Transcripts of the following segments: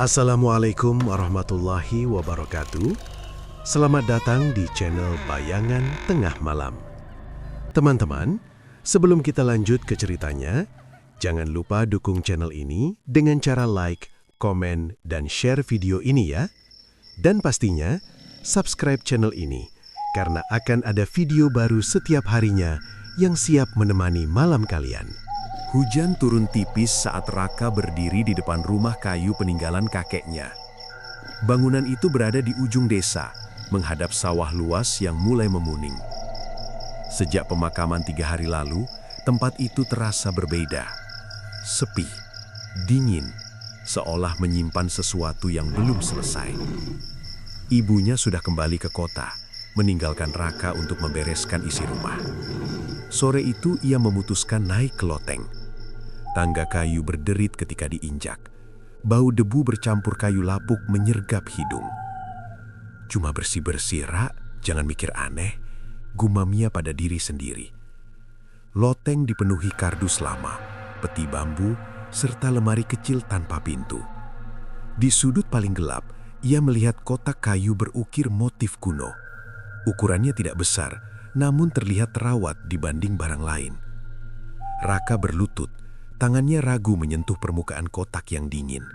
Assalamualaikum warahmatullahi wabarakatuh. Selamat datang di channel Bayangan Tengah Malam. Teman-teman, sebelum kita lanjut ke ceritanya, jangan lupa dukung channel ini dengan cara like, komen, dan share video ini ya. Dan pastinya, subscribe channel ini, karena akan ada video baru setiap harinya yang siap menemani malam kalian. Hujan turun tipis saat Raka berdiri di depan rumah kayu peninggalan kakeknya. Bangunan itu berada di ujung desa, menghadap sawah luas yang mulai memuning. Sejak pemakaman 3 hari lalu, tempat itu terasa berbeda. Sepi, dingin, seolah menyimpan sesuatu yang belum selesai. Ibunya sudah kembali ke kota, meninggalkan Raka untuk membereskan isi rumah. Sore itu ia memutuskan naik ke loteng. Tangga kayu berderit ketika diinjak. Bau debu bercampur kayu lapuk menyergap hidung. "Cuma bersih-bersih, Ra, jangan mikir aneh," gumamnya pada diri sendiri. Loteng dipenuhi kardus lama, peti bambu, serta lemari kecil tanpa pintu. Di sudut paling gelap, ia melihat kotak kayu berukir motif kuno. Ukurannya tidak besar, namun terlihat terawat dibanding barang lain. Raka berlutut. Tangannya ragu menyentuh permukaan kotak yang dingin.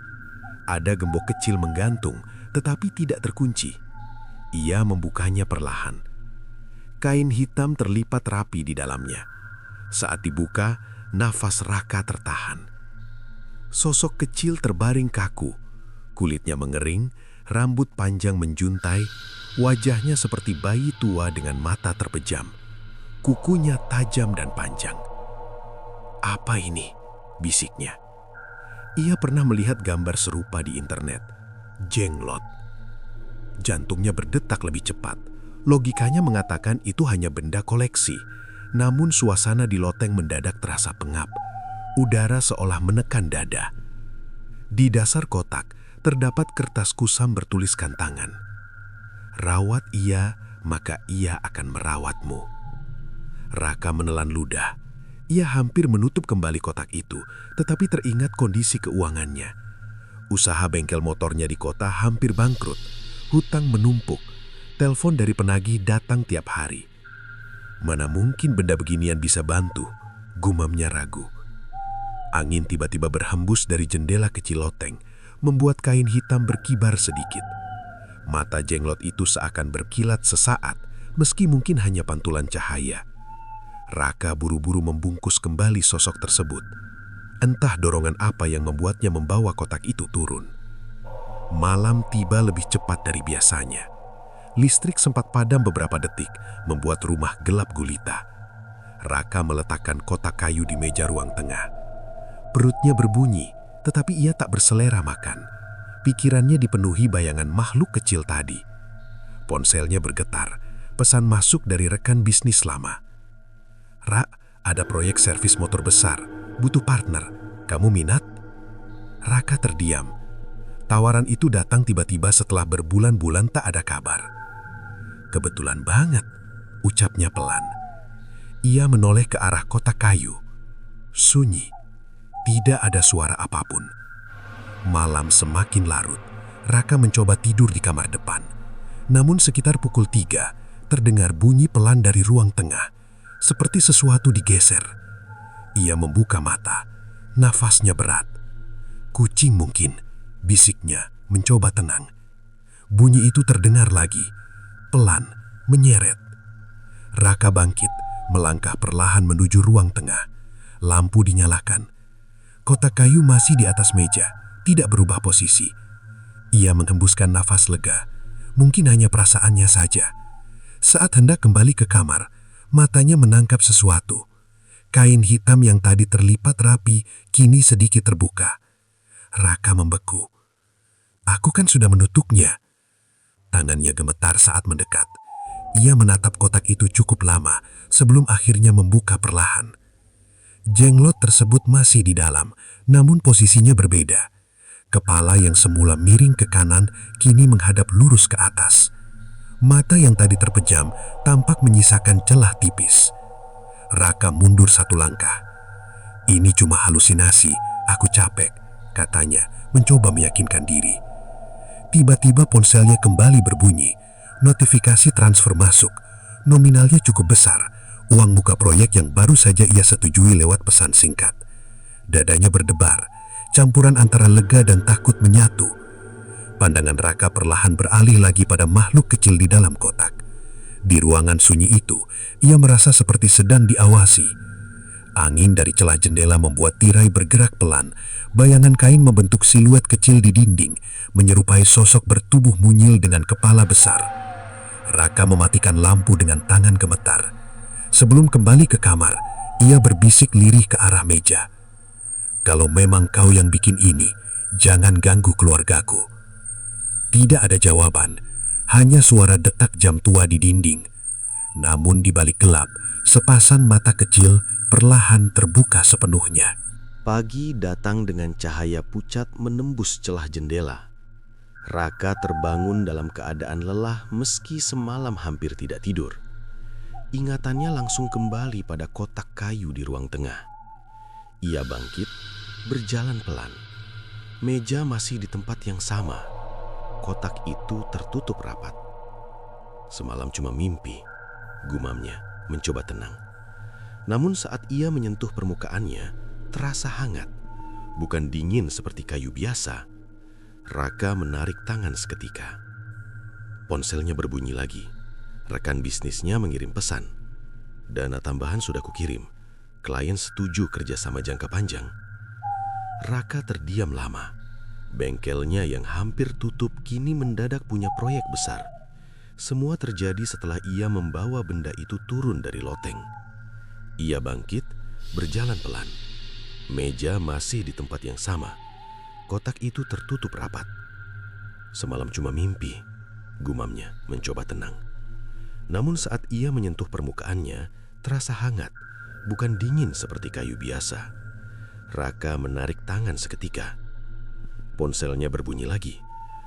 Ada gembok kecil menggantung, tetapi tidak terkunci. Ia membukanya perlahan. Kain hitam terlipat rapi di dalamnya. Saat dibuka, nafas Raka tertahan. Sosok kecil terbaring kaku. Kulitnya mengering, rambut panjang menjuntai, wajahnya seperti bayi tua dengan mata terpejam. Kukunya tajam dan panjang. "Apa ini?" bisiknya. Ia pernah melihat gambar serupa di internet. Jenglot. Jantungnya berdetak lebih cepat. Logikanya mengatakan itu hanya benda koleksi. Namun suasana di loteng mendadak terasa pengap. Udara seolah menekan dada. Di dasar kotak terdapat kertas kusam bertuliskan tangan. "Rawat ia, maka ia akan merawatmu." Raka menelan ludah. Ia hampir menutup kembali kotak itu, tetapi teringat kondisi keuangannya. Usaha bengkel motornya di kota hampir bangkrut, hutang menumpuk, telepon dari penagih datang tiap hari. Mana mungkin benda beginian bisa bantu, gumamnya ragu. Angin tiba-tiba berhembus dari jendela kecil loteng, membuat kain hitam berkibar sedikit. Mata jenglot itu seakan berkilat sesaat, meski mungkin hanya pantulan cahaya. Raka buru-buru membungkus kembali sosok tersebut. Entah dorongan apa yang membuatnya membawa kotak itu turun. Malam tiba lebih cepat dari biasanya. Listrik sempat padam beberapa detik, membuat rumah gelap gulita. Raka meletakkan kotak kayu di meja ruang tengah. Perutnya berbunyi, tetapi ia tak berselera makan. Pikirannya dipenuhi bayangan makhluk kecil tadi. Ponselnya bergetar, pesan masuk dari rekan bisnis lama. "Ra, ada proyek servis motor besar, butuh partner. Kamu minat?" Raka terdiam. Tawaran itu datang tiba-tiba setelah berbulan-bulan tak ada kabar. "Kebetulan banget," ucapnya pelan. Ia menoleh ke arah kotak kayu. Sunyi, tidak ada suara apapun. Malam semakin larut. Raka mencoba tidur di kamar depan. Namun sekitar pukul 3, terdengar bunyi pelan dari ruang tengah. Seperti sesuatu digeser. Ia membuka mata. Nafasnya berat. "Kucing mungkin," bisiknya mencoba tenang. Bunyi itu terdengar lagi. Pelan, menyeret. Raka bangkit, melangkah perlahan menuju ruang tengah. Lampu dinyalakan. Kotak kayu masih di atas meja, tidak berubah posisi. Ia menghembuskan nafas lega. Mungkin hanya perasaannya saja. Saat hendak kembali ke kamar, matanya menangkap sesuatu. Kain hitam yang tadi terlipat rapi, kini sedikit terbuka. Raka membeku. "Aku kan sudah menutuknya." Tangannya gemetar saat mendekat. Ia menatap kotak itu cukup lama, sebelum akhirnya membuka perlahan. Jenglot tersebut masih di dalam, namun posisinya berbeda. Kepala yang semula miring ke kanan, kini menghadap lurus ke atas. Mata yang tadi terpejam tampak menyisakan celah tipis. Raka mundur 1 langkah. "Ini cuma halusinasi, aku capek," katanya, mencoba meyakinkan diri. Tiba-tiba ponselnya kembali berbunyi. Notifikasi transfer masuk. Nominalnya cukup besar. Uang muka proyek yang baru saja ia setujui lewat pesan singkat. Dadanya berdebar. Campuran antara lega dan takut menyatu. Pandangan Raka perlahan beralih lagi pada makhluk kecil di dalam kotak. Di ruangan sunyi itu, ia merasa seperti sedang diawasi. Angin dari celah jendela membuat tirai bergerak pelan. Bayangan kain membentuk siluet kecil di dinding, menyerupai sosok bertubuh mungil dengan kepala besar. Raka mematikan lampu dengan tangan gemetar. Sebelum kembali ke kamar, ia berbisik lirih ke arah meja. "Kalau memang kau yang bikin ini, jangan ganggu keluargaku." Tidak ada jawaban, hanya suara detak jam tua di dinding. Namun di balik gelap, sepasang mata kecil perlahan terbuka sepenuhnya. Pagi datang dengan cahaya pucat menembus celah jendela. Raka terbangun dalam keadaan lelah meski semalam hampir tidak tidur. Ingatannya langsung kembali pada kotak kayu di ruang tengah. Ia bangkit, berjalan pelan. Meja masih di tempat yang sama. Kotak itu tertutup rapat. Semalam cuma mimpi, gumamnya mencoba tenang. Namun saat ia menyentuh permukaannya, terasa hangat, bukan dingin seperti kayu biasa. Raka menarik tangan seketika. Ponselnya berbunyi lagi. Rekan bisnisnya mengirim pesan. "Dana tambahan sudah kukirim. Klien setuju kerjasama jangka panjang." Raka terdiam lama. Bengkelnya yang hampir tutup kini mendadak punya proyek besar. Semua terjadi setelah ia membawa benda itu turun dari loteng. Ia bangkit, berjalan pelan. Meja masih di tempat yang sama. Kotak itu tertutup rapat. "Semalam cuma mimpi," gumamnya mencoba tenang. Namun saat ia menyentuh permukaannya, terasa hangat, bukan dingin seperti kayu biasa. Raka menarik tangan seketika. Ponselnya berbunyi lagi.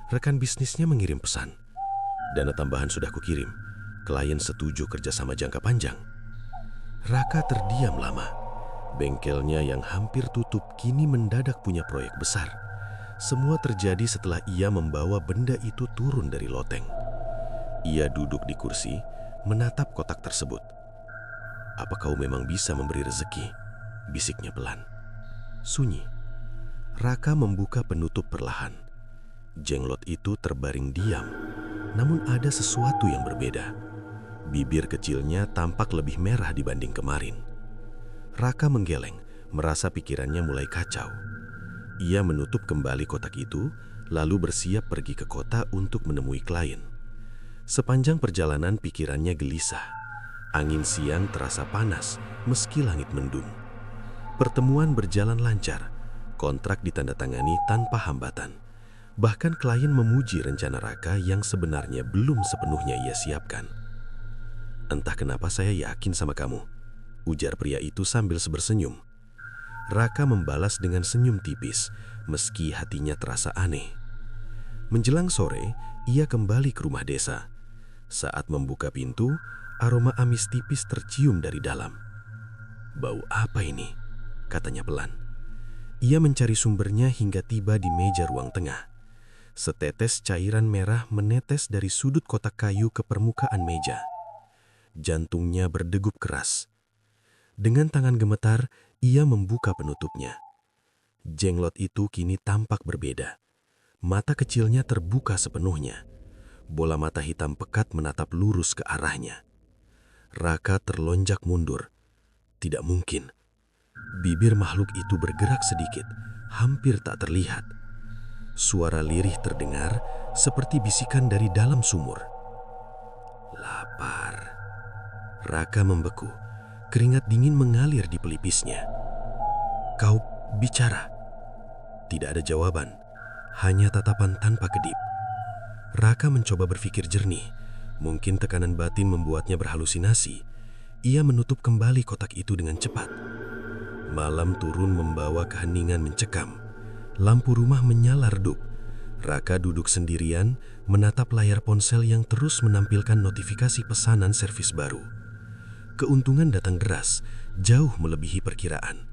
Rekan bisnisnya mengirim pesan. "Dana tambahan sudah kukirim. Klien setuju kerjasama jangka panjang." Raka terdiam lama. Bengkelnya yang hampir tutup kini mendadak punya proyek besar. Semua terjadi setelah ia membawa benda itu turun dari loteng. Ia duduk di kursi, menatap kotak tersebut. "Apa kau memang bisa memberi rezeki?" bisiknya pelan. Sunyi. Raka membuka penutup perlahan. Jenglot itu terbaring diam, namun ada sesuatu yang berbeda. Bibir kecilnya tampak lebih merah dibanding kemarin. Raka menggeleng, merasa pikirannya mulai kacau. Ia menutup kembali kotak itu, lalu bersiap pergi ke kota untuk menemui klien. Sepanjang perjalanan pikirannya gelisah. Angin siang terasa panas, meski langit mendung. Pertemuan berjalan lancar, kontrak ditandatangani tanpa hambatan. Bahkan klien memuji rencana Raka yang sebenarnya belum sepenuhnya ia siapkan. "Entah kenapa saya yakin sama kamu," ujar pria itu sambil bersenyum. Raka membalas dengan senyum tipis, meski hatinya terasa aneh. Menjelang sore, ia kembali ke rumah desa. Saat membuka pintu, aroma amis tipis tercium dari dalam. "Bau apa ini?" katanya pelan. Ia mencari sumbernya hingga tiba di meja ruang tengah. Setetes cairan merah menetes dari sudut kotak kayu ke permukaan meja. Jantungnya berdegup keras. Dengan tangan gemetar, ia membuka penutupnya. Jenglot itu kini tampak berbeda. Mata kecilnya terbuka sepenuhnya. Bola mata hitam pekat menatap lurus ke arahnya. Raka terlonjak mundur. Tidak mungkin. Bibir makhluk itu bergerak sedikit, hampir tak terlihat. Suara lirih terdengar seperti bisikan dari dalam sumur. "Lapar." Raka membeku, keringat dingin mengalir di pelipisnya. "Kau bicara?" Tidak ada jawaban, hanya tatapan tanpa kedip. Raka mencoba berpikir jernih. Mungkin tekanan batin membuatnya berhalusinasi. Ia menutup kembali kotak itu dengan cepat. Malam turun membawa keheningan mencekam. Lampu rumah menyala redup. Raka duduk sendirian, menatap layar ponsel yang terus menampilkan notifikasi pesanan servis baru. Keuntungan datang deras, jauh melebihi perkiraan.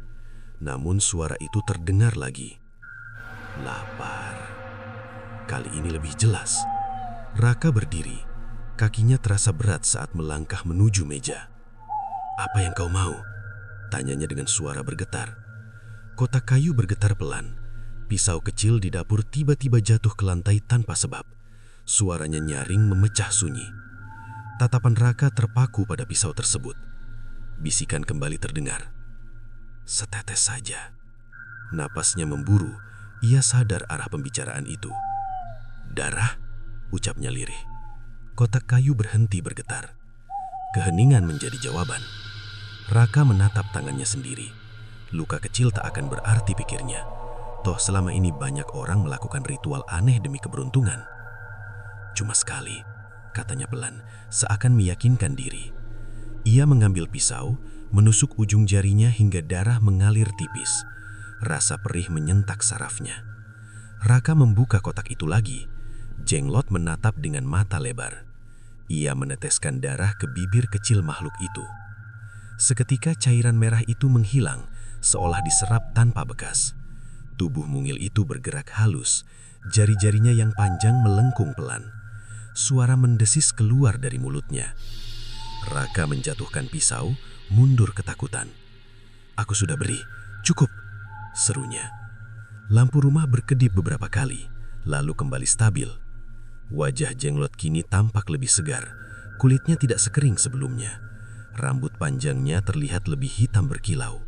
Namun suara itu terdengar lagi. Lapar. Kali ini lebih jelas. Raka berdiri, kakinya terasa berat saat melangkah menuju meja. "Apa yang kau mau?" tanyanya dengan suara bergetar. Kotak kayu bergetar pelan. Pisau kecil di dapur tiba-tiba jatuh ke lantai tanpa sebab. Suaranya nyaring memecah sunyi. Tatapan Raka terpaku pada pisau tersebut. Bisikan kembali terdengar. "Setetes saja." Napasnya memburu, ia sadar arah pembicaraan itu. "Darah?" ucapnya lirih. Kotak kayu berhenti bergetar. Keheningan menjadi jawaban. Raka menatap tangannya sendiri. Luka kecil tak akan berarti, pikirnya. Toh selama ini banyak orang melakukan ritual aneh demi keberuntungan. "Cuma sekali," katanya pelan, seakan meyakinkan diri. Ia mengambil pisau, menusuk ujung jarinya hingga darah mengalir tipis. Rasa perih menyentak sarafnya. Raka membuka kotak itu lagi. Jenglot menatap dengan mata lebar. Ia meneteskan darah ke bibir kecil makhluk itu. Seketika cairan merah itu menghilang, seolah diserap tanpa bekas. Tubuh mungil itu bergerak halus, jari-jarinya yang panjang melengkung pelan. Suara mendesis keluar dari mulutnya. Raka menjatuhkan pisau, mundur ketakutan. "Aku sudah beri, cukup," serunya. Lampu rumah berkedip beberapa kali, lalu kembali stabil. Wajah Jenglot kini tampak lebih segar, kulitnya tidak sekering sebelumnya. Rambut panjangnya terlihat lebih hitam berkilau.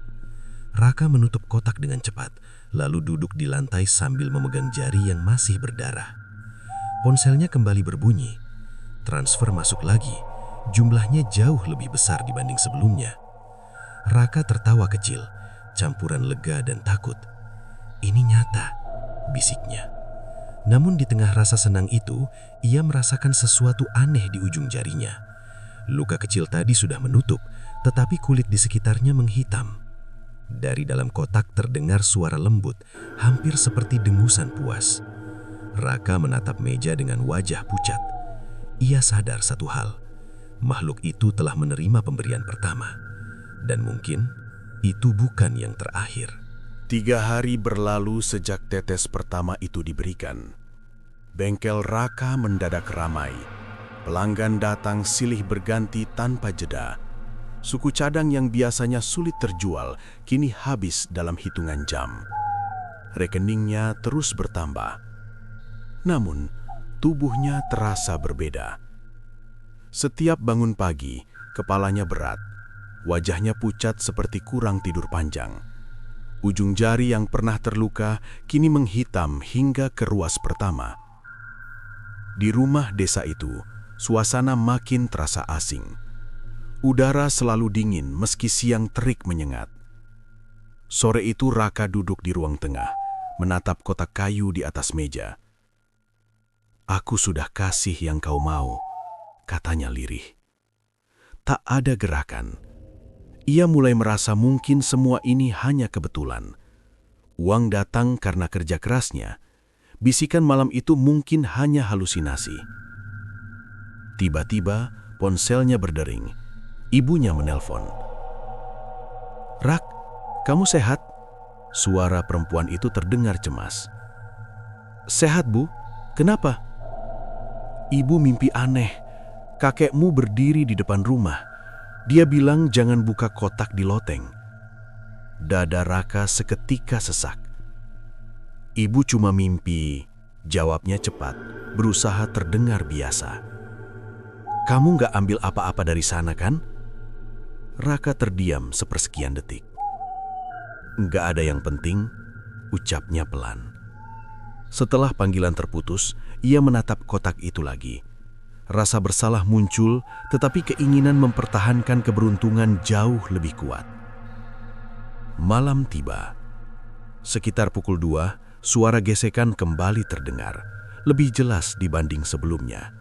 Raka menutup kotak dengan cepat, lalu duduk di lantai sambil memegang jari yang masih berdarah. Ponselnya kembali berbunyi. Transfer masuk lagi, jumlahnya jauh lebih besar dibanding sebelumnya. Raka tertawa kecil, campuran lega dan takut. "Ini nyata," bisiknya. Namun di tengah rasa senang itu, ia merasakan sesuatu aneh di ujung jarinya. Luka kecil tadi sudah menutup, tetapi kulit di sekitarnya menghitam. Dari dalam kotak terdengar suara lembut, hampir seperti dengusan puas. Raka menatap meja dengan wajah pucat. Ia sadar satu hal, makhluk itu telah menerima pemberian pertama. Dan mungkin itu bukan yang terakhir. 3 hari berlalu sejak tetes pertama itu diberikan. Bengkel Raka mendadak ramai. Pelanggan datang silih berganti tanpa jeda. Suku cadang yang biasanya sulit terjual kini habis dalam hitungan jam. Rekeningnya terus bertambah. Namun, tubuhnya terasa berbeda. Setiap bangun pagi, kepalanya berat. Wajahnya pucat seperti kurang tidur panjang. Ujung jari yang pernah terluka kini menghitam hingga ke ruas pertama. Di rumah desa itu, suasana makin terasa asing. Udara selalu dingin meski siang terik menyengat. Sore itu Raka duduk di ruang tengah, menatap kotak kayu di atas meja. "Aku sudah kasih yang kau mau," katanya lirih. Tak ada gerakan. Ia mulai merasa mungkin semua ini hanya kebetulan. Uang datang karena kerja kerasnya. Bisikan malam itu mungkin hanya halusinasi. Tiba-tiba ponselnya berdering. Ibunya menelpon. "Rak, kamu sehat?" Suara perempuan itu terdengar cemas. "Sehat, Bu. Kenapa?" "Ibu mimpi aneh. Kakekmu berdiri di depan rumah. Dia bilang jangan buka kotak di loteng." Dada Raka seketika sesak. "Ibu cuma mimpi," jawabnya cepat, berusaha terdengar biasa. "Kamu nggak ambil apa-apa dari sana, kan?" Raka terdiam sepersekian detik. "Nggak ada yang penting," ucapnya pelan. Setelah panggilan terputus, ia menatap kotak itu lagi. Rasa bersalah muncul, tetapi keinginan mempertahankan keberuntungan jauh lebih kuat. Malam tiba. Sekitar pukul 2, suara gesekan kembali terdengar, lebih jelas dibanding sebelumnya.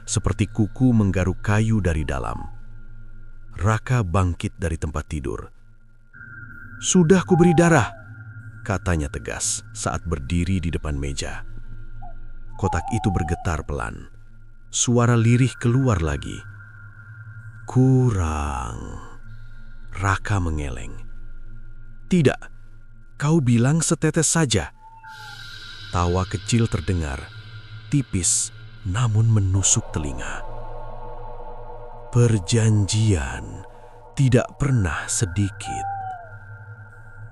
Seperti kuku menggaruk kayu dari dalam. Raka bangkit dari tempat tidur. "Sudah kuberi darah," katanya tegas saat berdiri di depan meja. Kotak itu bergetar pelan. Suara lirih keluar lagi. "Kurang." Raka mengeleng. "Tidak, kau bilang setetes saja." Tawa kecil terdengar, tipis namun menusuk telinga. Perjanjian tidak pernah sedikit.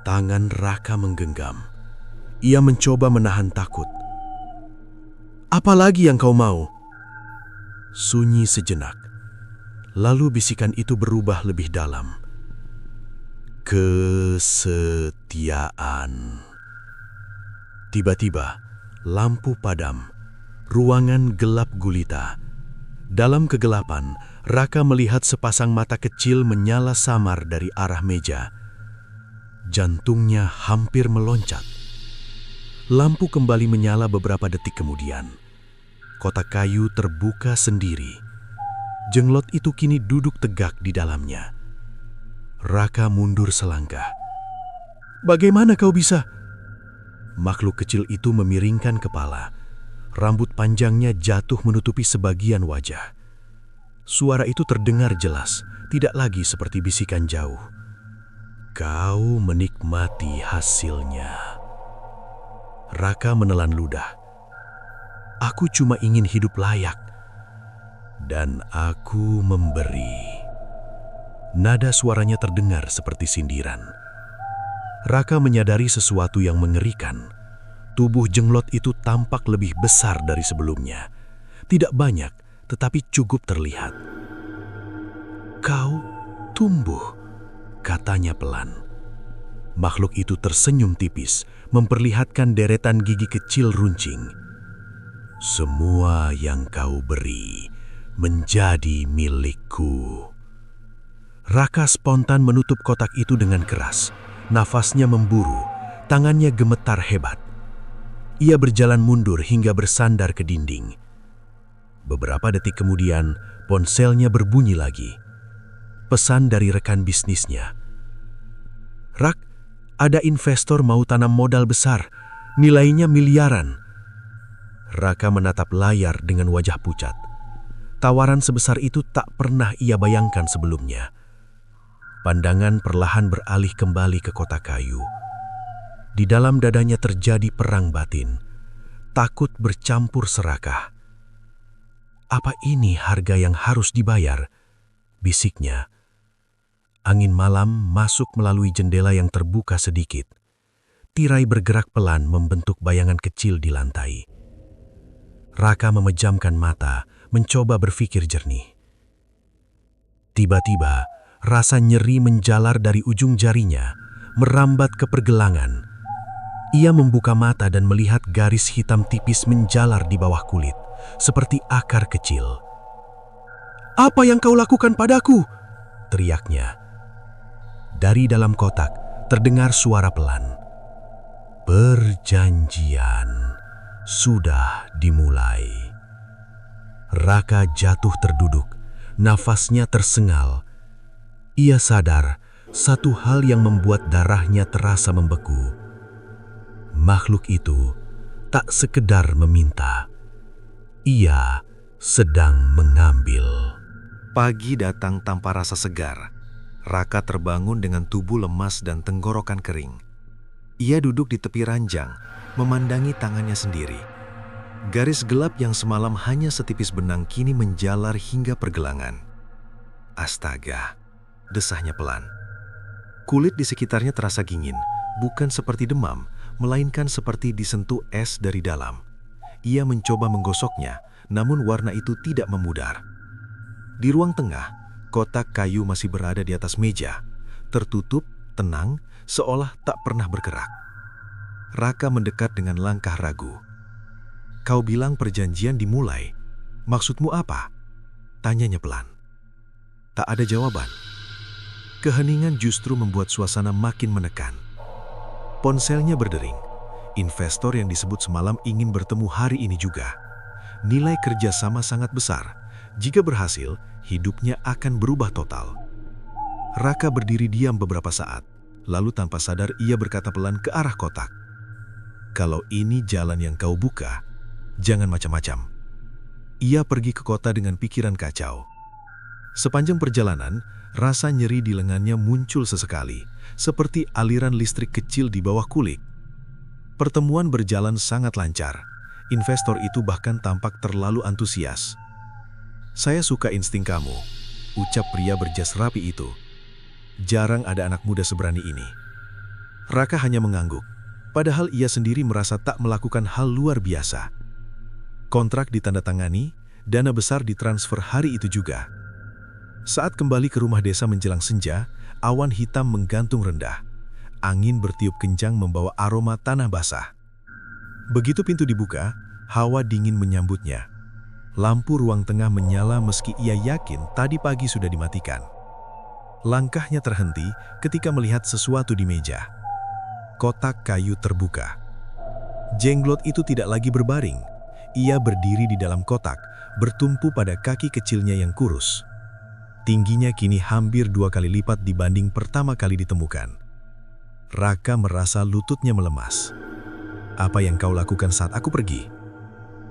Tangan Raka menggenggam. Ia mencoba menahan takut. "Apa lagi yang kau mau?" Sunyi sejenak. Lalu bisikan itu berubah lebih dalam. "Kesetiaan." Tiba-tiba, lampu padam. Ruangan gelap gulita. Dalam kegelapan, Raka melihat sepasang mata kecil menyala samar dari arah meja. Jantungnya hampir meloncat. Lampu kembali menyala beberapa detik kemudian. Kotak kayu terbuka sendiri. Jenglot itu kini duduk tegak di dalamnya. Raka mundur selangkah. "Bagaimana kau bisa?" Makhluk kecil itu memiringkan kepala. Rambut panjangnya jatuh menutupi sebagian wajah. Suara itu terdengar jelas, tidak lagi seperti bisikan jauh. "Kau menikmati hasilnya." Raka menelan ludah. "Aku cuma ingin hidup layak. Dan aku memberi." Nada suaranya terdengar seperti sindiran. Raka menyadari sesuatu yang mengerikan. Tubuh jenglot itu tampak lebih besar dari sebelumnya. Tidak banyak, tetapi cukup terlihat. "Kau tumbuh," katanya pelan. Makhluk itu tersenyum tipis, memperlihatkan deretan gigi kecil runcing. "Semua yang kau beri menjadi milikku." Raka spontan menutup kotak itu dengan keras. Nafasnya memburu, tangannya gemetar hebat. Ia berjalan mundur hingga bersandar ke dinding. Beberapa detik kemudian, ponselnya berbunyi lagi. Pesan dari rekan bisnisnya. "Rak, ada investor mau tanam modal besar, nilainya miliaran." Raka menatap layar dengan wajah pucat. Tawaran sebesar itu tak pernah ia bayangkan sebelumnya. Pandangan perlahan beralih kembali ke kotak kayu. Di dalam dadanya terjadi perang batin. Takut bercampur serakah. "Apa ini harga yang harus dibayar?" bisiknya. Angin malam masuk melalui jendela yang terbuka sedikit. Tirai bergerak pelan membentuk bayangan kecil di lantai. Raka memejamkan mata, mencoba berpikir jernih. Tiba-tiba, rasa nyeri menjalar dari ujung jarinya, merambat ke pergelangan. Ia membuka mata dan melihat garis hitam tipis menjalar di bawah kulit, seperti akar kecil. "Apa yang kau lakukan padaku?" teriaknya. Dari dalam kotak terdengar suara pelan. "Perjanjian sudah dimulai." Raka jatuh terduduk, nafasnya tersengal. Ia sadar satu hal yang membuat darahnya terasa membeku. Makhluk itu tak sekedar meminta. Ia sedang mengambil. Pagi datang tanpa rasa segar. Raka terbangun dengan tubuh lemas dan tenggorokan kering. Ia duduk di tepi ranjang, memandangi tangannya sendiri. Garis gelap yang semalam hanya setipis benang kini menjalar hingga pergelangan. "Astaga," desahnya pelan. Kulit di sekitarnya terasa dingin, bukan seperti demam, melainkan seperti disentuh es dari dalam. Ia mencoba menggosoknya, namun warna itu tidak memudar. Di ruang tengah, kotak kayu masih berada di atas meja, tertutup, tenang, seolah tak pernah bergerak. Raka mendekat dengan langkah ragu. "Kau bilang perjanjian dimulai. Maksudmu apa?" tanyanya pelan. Tak ada jawaban. Keheningan justru membuat suasana makin menekan. Ponselnya berdering. Investor yang disebut semalam ingin bertemu hari ini juga. Nilai kerjasama sangat besar. Jika berhasil, hidupnya akan berubah total. Raka berdiri diam beberapa saat. Lalu tanpa sadar ia berkata pelan ke arah kotak. "Kalau ini jalan yang kau buka, jangan macam-macam." Ia pergi ke kota dengan pikiran kacau. Sepanjang perjalanan, rasa nyeri di lengannya muncul sesekali, seperti aliran listrik kecil di bawah kulit. Pertemuan berjalan sangat lancar. Investor itu bahkan tampak terlalu antusias. "Saya suka insting kamu," ucap pria berjas rapi itu. "Jarang ada anak muda seberani ini." Raka hanya mengangguk, padahal ia sendiri merasa tak melakukan hal luar biasa. Kontrak ditandatangani, dana besar ditransfer hari itu juga. Saat kembali ke rumah desa menjelang senja, awan hitam menggantung rendah. Angin bertiup kencang membawa aroma tanah basah. Begitu pintu dibuka, hawa dingin menyambutnya. Lampu ruang tengah menyala meski ia yakin tadi pagi sudah dimatikan. Langkahnya terhenti ketika melihat sesuatu di meja. Kotak kayu terbuka. Jenglot itu tidak lagi berbaring. Ia berdiri di dalam kotak, bertumpu pada kaki kecilnya yang kurus. Tingginya kini hampir 2 kali lipat dibanding pertama kali ditemukan. Raka merasa lututnya melemas. "Apa yang kau lakukan saat aku pergi?"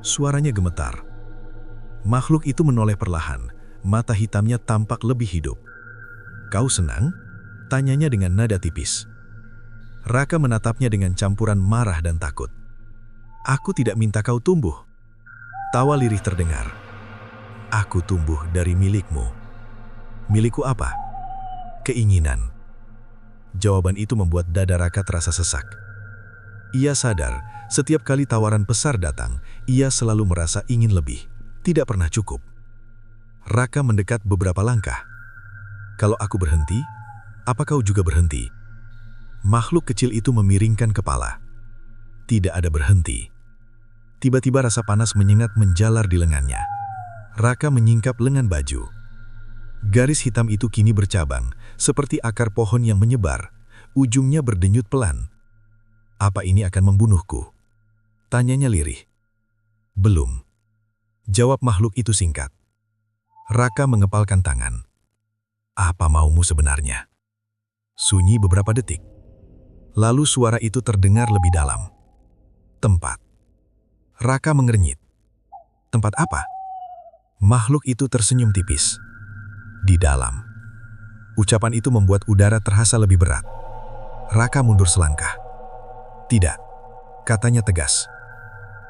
Suaranya gemetar. Makhluk itu menoleh perlahan, mata hitamnya tampak lebih hidup. "Kau senang?" tanyanya dengan nada tipis. Raka menatapnya dengan campuran marah dan takut. "Aku tidak minta kau tumbuh." Tawa lirih terdengar. "Aku tumbuh dari milikmu." "Milikku apa?" "Keinginan." Jawaban itu membuat dada Raka terasa sesak. Ia sadar, setiap kali tawaran besar datang, ia selalu merasa ingin lebih, tidak pernah cukup. Raka mendekat beberapa langkah. "Kalau aku berhenti, apa kau juga berhenti?" Makhluk kecil itu memiringkan kepala. Tidak ada berhenti. Tiba-tiba rasa panas menyengat menjalar di lengannya. Raka menyingkap lengan baju. Garis hitam itu kini bercabang, seperti akar pohon yang menyebar. Ujungnya berdenyut pelan. "Apa ini akan membunuhku?" tanyanya lirih. "Belum," jawab makhluk itu singkat. Raka mengepalkan tangan. "Apa maumu sebenarnya?" Sunyi beberapa detik. Lalu suara itu terdengar lebih dalam. "Tempat." Raka mengernyit. "Tempat apa?" Makhluk itu tersenyum tipis. "Di dalam." Ucapan itu membuat udara terasa lebih berat. Raka mundur selangkah. "Tidak," katanya tegas.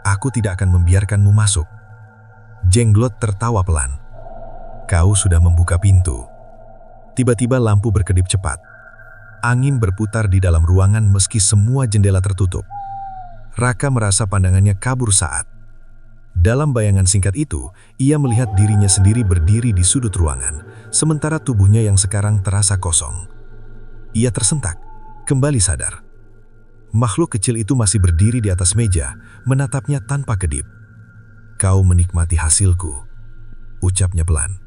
"Aku tidak akan membiarkanmu masuk." Jenglot tertawa pelan. "Kau sudah membuka pintu." Tiba-tiba lampu berkedip cepat. Angin berputar di dalam ruangan meski semua jendela tertutup. Raka merasa pandangannya kabur saat. Dalam bayangan singkat itu, ia melihat dirinya sendiri berdiri di sudut ruangan, sementara tubuhnya yang sekarang terasa kosong. Ia tersentak, kembali sadar. Makhluk kecil itu masih berdiri di atas meja, menatapnya tanpa kedip. "Kau menikmati hasilku," ucapnya pelan.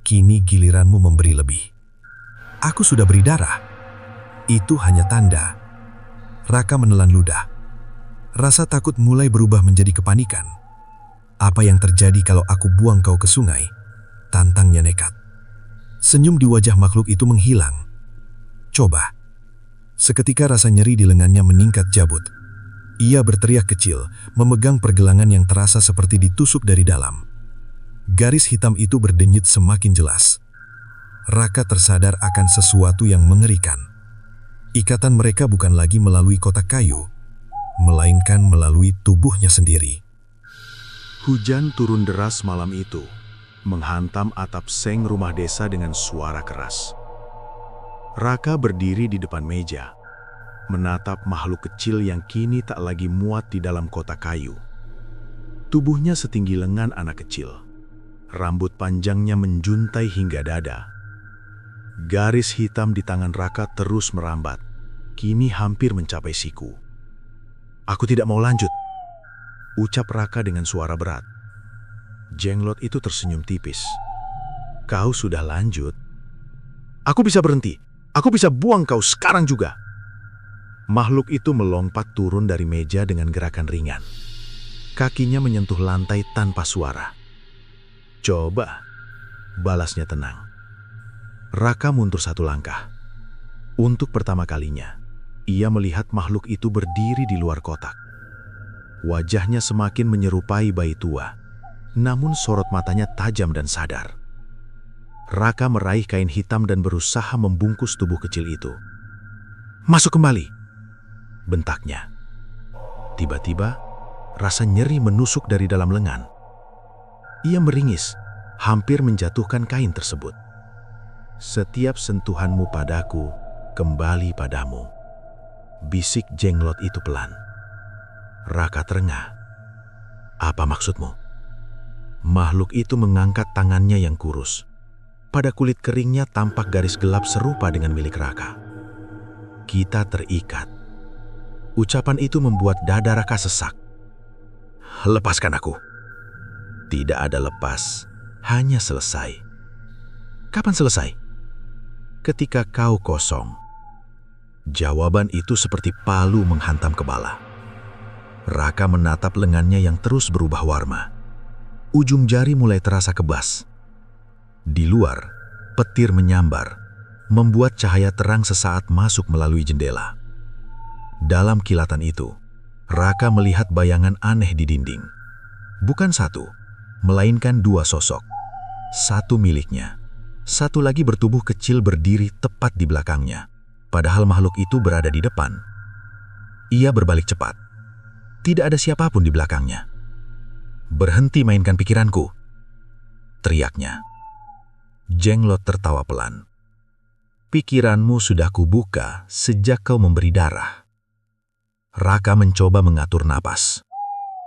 "Kini giliranmu memberi lebih." "Aku sudah beri darah." "Itu hanya tanda." Raka menelan ludah. Rasa takut mulai berubah menjadi kepanikan. "Apa yang terjadi kalau aku buang kau ke sungai?" tantangnya nekat. Senyum di wajah makhluk itu menghilang. "Coba." Seketika rasa nyeri di lengannya meningkat jabut. Ia berteriak kecil, memegang pergelangan yang terasa seperti ditusuk dari dalam. Garis hitam itu berdenyut semakin jelas. Raka tersadar akan sesuatu yang mengerikan. Ikatan mereka bukan lagi melalui kotak kayu, melainkan melalui tubuhnya sendiri. Hujan turun deras malam itu, menghantam atap seng rumah desa dengan suara keras. Raka berdiri di depan meja, menatap makhluk kecil yang kini tak lagi muat di dalam kotak kayu. Tubuhnya setinggi lengan anak kecil. Rambut panjangnya menjuntai hingga dada. Garis hitam di tangan Raka terus merambat, kini hampir mencapai siku. "Aku tidak mau lanjut," ucap Raka dengan suara berat. Jenglot itu tersenyum tipis. "Kau sudah lanjut? Aku bisa berhenti. Aku bisa buang kau sekarang juga." Makhluk itu melompat turun dari meja dengan gerakan ringan. Kakinya menyentuh lantai tanpa suara. "Coba," balasnya tenang. Raka mundur 1 langkah. Untuk pertama kalinya, ia melihat makhluk itu berdiri di luar kotak. Wajahnya semakin menyerupai bayi tua, namun sorot matanya tajam dan sadar. Raka meraih kain hitam dan berusaha membungkus tubuh kecil itu. "Masuk kembali," bentaknya. Tiba-tiba, rasa nyeri menusuk dari dalam lengan. Ia meringis, hampir menjatuhkan kain tersebut. Setiap sentuhanmu padaku, kembali padamu. Bisik Jenglot itu pelan. Raka terengah. Apa maksudmu? Makhluk itu mengangkat tangannya yang kurus. Pada kulit keringnya tampak garis gelap serupa dengan milik Raka. Kita terikat. Ucapan itu membuat dada Raka sesak. Lepaskan aku. Tidak ada lepas, hanya selesai. Kapan selesai? Ketika kau kosong. Jawaban itu seperti palu menghantam kepala. Raka menatap lengannya yang terus berubah warna. Ujung jari mulai terasa kebas. Di luar, petir menyambar, membuat cahaya terang sesaat masuk melalui jendela. Dalam kilatan itu, Raka melihat bayangan aneh di dinding. Bukan satu, melainkan dua sosok. Satu miliknya, satu lagi bertubuh kecil berdiri tepat di belakangnya. Padahal makhluk itu berada di depan. Ia berbalik cepat. Tidak ada siapapun di belakangnya. Berhenti mainkan pikiranku, teriaknya. Jenglot tertawa pelan. Pikiranmu sudah kubuka sejak kau memberi darah. Raka mencoba mengatur napas.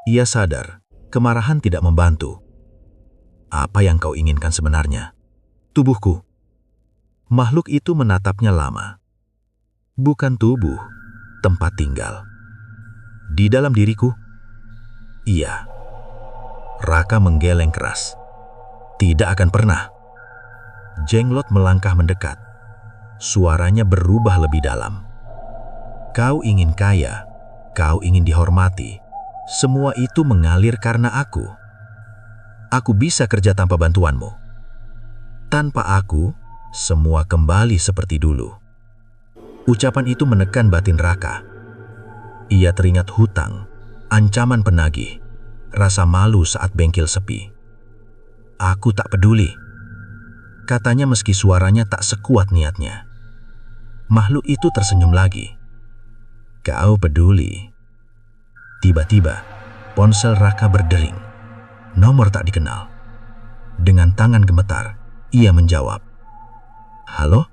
Ia sadar, kemarahan tidak membantu. Apa yang kau inginkan sebenarnya? Tubuhku. Makhluk itu menatapnya lama. Bukan tubuh, tempat tinggal. Di dalam diriku? Iya. Raka menggeleng keras. Tidak akan pernah. Jenglot melangkah mendekat. Suaranya berubah lebih dalam. Kau ingin kaya, kau ingin dihormati. Semua itu mengalir karena aku. Aku bisa kerja tanpa bantuanmu. Tanpa aku, semua kembali seperti dulu. Ucapan itu menekan batin Raka. Ia teringat hutang, ancaman penagih, rasa malu saat bengkel sepi. Aku tak peduli, katanya meski suaranya tak sekuat niatnya. Makhluk itu tersenyum lagi. Kau peduli. Tiba-tiba, ponsel Raka berdering. Nomor tak dikenal. Dengan tangan gemetar, ia menjawab. Halo?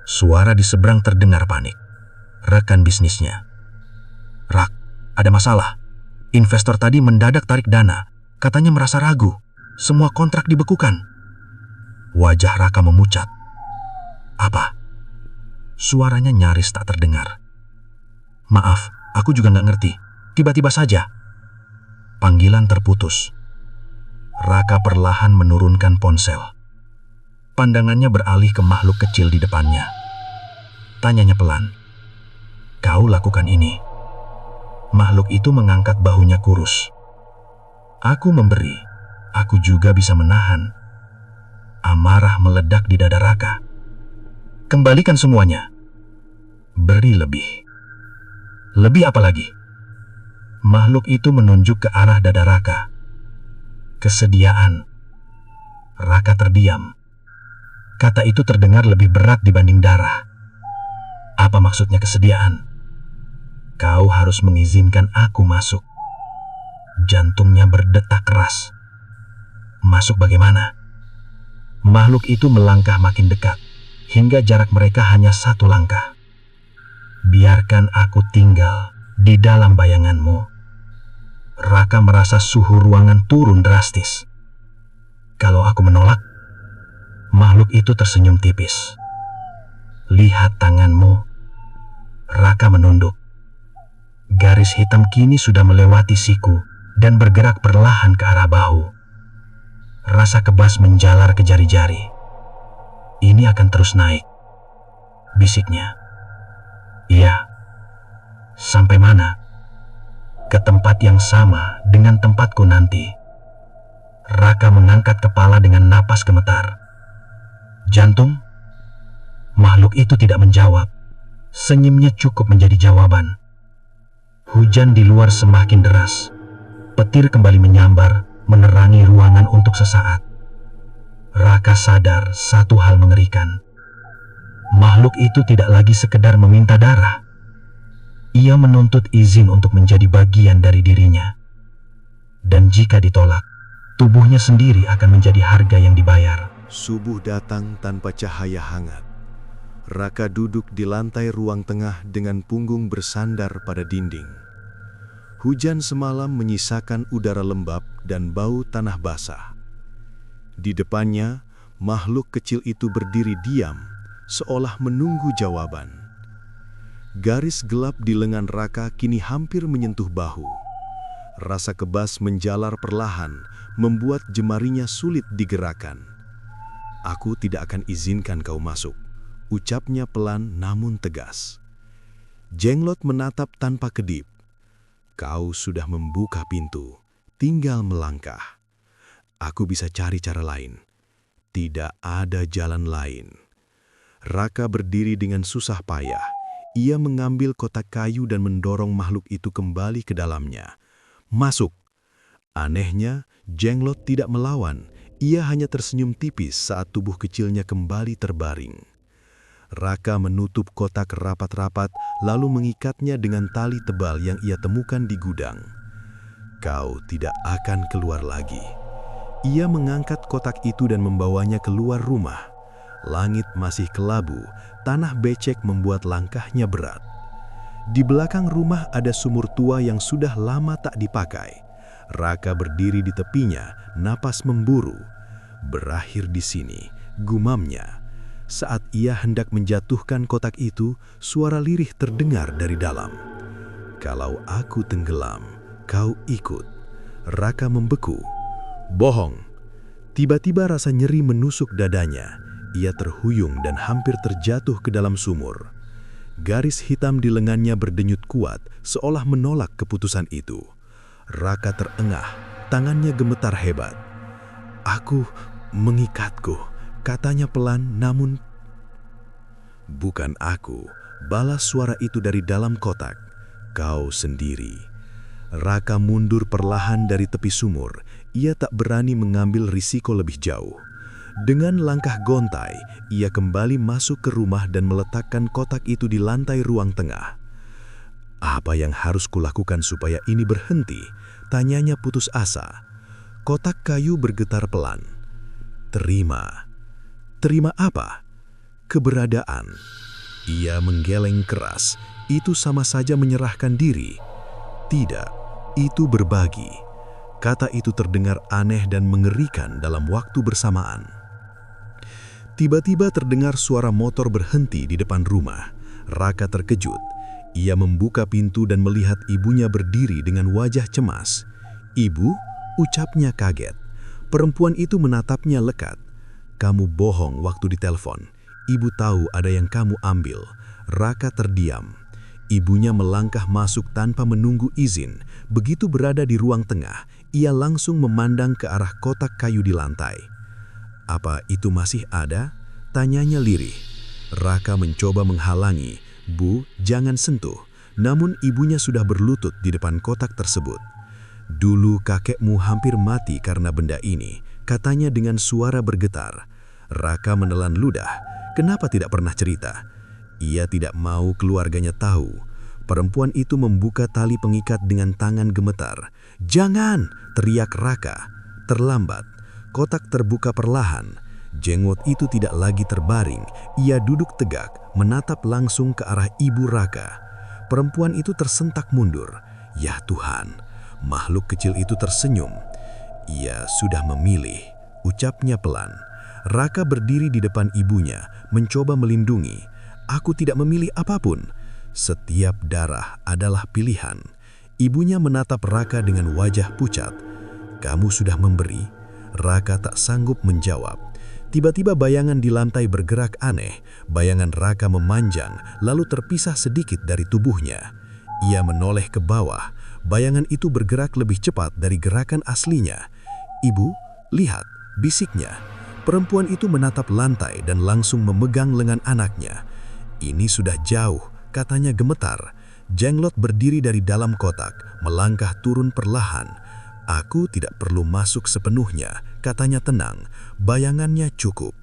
Suara di seberang terdengar panik. Rekan bisnisnya. Rak, ada masalah. Investor tadi mendadak tarik dana. Katanya merasa ragu. Semua kontrak dibekukan. Wajah Raka memucat. Apa? Suaranya nyaris tak terdengar. Maaf, aku juga nggak ngerti. Tiba-tiba saja. Panggilan terputus. Raka perlahan menurunkan ponsel. Pandangannya beralih ke makhluk kecil di depannya. Tanyanya pelan. Kau lakukan ini. Makhluk itu mengangkat bahunya kurus. Aku memberi. Aku juga bisa menahan. Amarah meledak di dada Raka. Kembalikan semuanya. Beri lebih. Lebih apa lagi? Makhluk itu menunjuk ke arah dada Raka. Kesediaan. Raka terdiam. Kata itu terdengar lebih berat dibanding darah. Apa maksudnya kesediaan? Kau harus mengizinkan aku masuk. Jantungnya berdetak keras. Masuk bagaimana? Makhluk itu melangkah makin dekat, hingga jarak mereka hanya 1 langkah. Biarkan aku tinggal di dalam bayanganmu. Raka merasa suhu ruangan turun drastis. Kalau aku menolak, makhluk itu tersenyum tipis. Lihat tanganmu. Raka menunduk. Garis hitam kini sudah melewati siku dan bergerak perlahan ke arah bahu. Rasa kebas menjalar ke jari-jari. Ini akan terus naik, bisiknya. Iya. Sampai mana? Ke tempat yang sama dengan tempatku nanti. Raka mengangkat kepala dengan napas gemetar. Jantung? Makhluk itu tidak menjawab. Senyumnya cukup menjadi jawaban. Hujan di luar semakin deras. Petir kembali menyambar, menerangi ruangan untuk sesaat. Raka sadar satu hal mengerikan. Makhluk itu tidak lagi sekedar meminta darah. Ia menuntut izin untuk menjadi bagian dari dirinya. Dan jika ditolak, tubuhnya sendiri akan menjadi harga yang dibayar. Subuh datang tanpa cahaya hangat. Raka duduk di lantai ruang tengah dengan punggung bersandar pada dinding. Hujan semalam menyisakan udara lembab dan bau tanah basah. Di depannya, makhluk kecil itu berdiri diam, seolah menunggu jawaban. Garis gelap di lengan Raka kini hampir menyentuh bahu. Rasa kebas menjalar perlahan, membuat jemarinya sulit digerakkan. "Aku tidak akan izinkan kau masuk," ucapnya pelan namun tegas. Jenglot menatap tanpa kedip. "Kau sudah membuka pintu, tinggal melangkah. Aku bisa cari cara lain. Tidak ada jalan lain." Raka berdiri dengan susah payah. Ia mengambil kotak kayu dan mendorong makhluk itu kembali ke dalamnya. "Masuk!" Anehnya, Jenglot tidak melawan. Ia hanya tersenyum tipis saat tubuh kecilnya kembali terbaring. Raka menutup kotak rapat-rapat, lalu mengikatnya dengan tali tebal yang ia temukan di gudang. "Kau tidak akan keluar lagi." Ia mengangkat kotak itu dan membawanya keluar rumah. Langit masih kelabu, tanah becek membuat langkahnya berat. Di belakang rumah ada sumur tua yang sudah lama tak dipakai. Raka berdiri di tepinya, napas memburu. "Berakhir di sini," gumamnya. Saat ia hendak menjatuhkan kotak itu, suara lirih terdengar dari dalam. "Kalau aku tenggelam, kau ikut." Raka membeku. "Bohong." Tiba-tiba rasa nyeri menusuk dadanya. Ia terhuyung dan hampir terjatuh ke dalam sumur. Garis hitam di lengannya berdenyut kuat, seolah menolak keputusan itu. Raka terengah, tangannya gemetar hebat. "Aku mengikatku," katanya pelan namun... "Bukan aku," balas suara itu dari dalam kotak. "Kau sendiri." Raka mundur perlahan dari tepi sumur. Ia tak berani mengambil risiko lebih jauh. Dengan langkah gontai, ia kembali masuk ke rumah dan meletakkan kotak itu di lantai ruang tengah. "Apa yang harus kulakukan supaya ini berhenti?" tanyanya putus asa. Kotak kayu bergetar pelan. "Terima." "Terima apa?" "Keberadaan." Ia menggeleng keras. Itu sama saja menyerahkan diri. "Tidak, itu berbagi." Kata itu terdengar aneh dan mengerikan dalam waktu bersamaan. Tiba-tiba terdengar suara motor berhenti di depan rumah. Raka terkejut. Ia membuka pintu dan melihat ibunya berdiri dengan wajah cemas. "Ibu?" ucapnya kaget. Perempuan itu menatapnya lekat. "Kamu bohong waktu ditelepon. Ibu tahu ada yang kamu ambil." Raka terdiam. Ibunya melangkah masuk tanpa menunggu izin. Begitu berada di ruang tengah, ia langsung memandang ke arah kotak kayu di lantai. "Apa itu masih ada?" tanyanya lirih. Raka mencoba menghalangi. "Bu, jangan sentuh." Namun ibunya sudah berlutut di depan kotak tersebut. "Dulu kakekmu hampir mati karena benda ini," katanya dengan suara bergetar. Raka menelan ludah. Kenapa tidak pernah cerita? Ia tidak mau keluarganya tahu. Perempuan itu membuka tali pengikat dengan tangan gemetar. "Jangan!" teriak Raka. Terlambat. Kotak terbuka perlahan. Jenggot itu tidak lagi terbaring. Ia duduk tegak, menatap langsung ke arah ibu Raka. Perempuan itu tersentak mundur. Ya Tuhan, makhluk kecil itu tersenyum. "Ia sudah memilih," ucapnya pelan. Raka berdiri di depan ibunya, mencoba melindungi. "Aku tidak memilih apapun." "Setiap darah adalah pilihan." Ibunya menatap Raka dengan wajah pucat. "Kamu sudah memberi." Raka tak sanggup menjawab. Tiba-tiba bayangan di lantai bergerak aneh. Bayangan Raka memanjang, lalu terpisah sedikit dari tubuhnya. Ia menoleh ke bawah. Bayangan itu bergerak lebih cepat dari gerakan aslinya. "Ibu, lihat," bisiknya. Perempuan itu menatap lantai dan langsung memegang lengan anaknya. "Ini sudah jauh," katanya gemetar. Jenglot berdiri dari dalam kotak, melangkah turun perlahan. "Aku tidak perlu masuk sepenuhnya," katanya tenang. "Bayangannya cukup."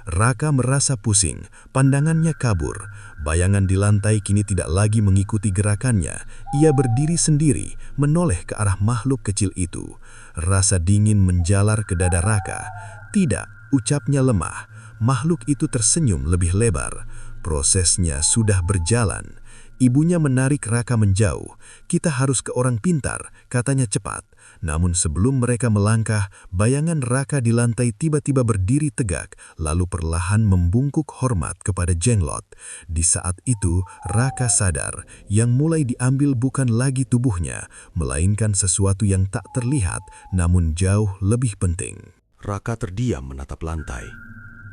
Raka merasa pusing, pandangannya kabur. Bayangan di lantai kini tidak lagi mengikuti gerakannya. Ia berdiri sendiri, menoleh ke arah makhluk kecil itu. Rasa dingin menjalar ke dada Raka. Tidak, ucapnya lemah. Makhluk itu tersenyum lebih lebar. Prosesnya sudah berjalan. Ibunya menarik Raka menjauh. Kita harus ke orang pintar, katanya cepat. Namun sebelum mereka melangkah, bayangan Raka di lantai tiba-tiba berdiri tegak, lalu perlahan membungkuk hormat kepada Jenglot. Di saat itu, Raka sadar, yang mulai diambil bukan lagi tubuhnya, melainkan sesuatu yang tak terlihat, namun jauh lebih penting. Raka terdiam menatap lantai.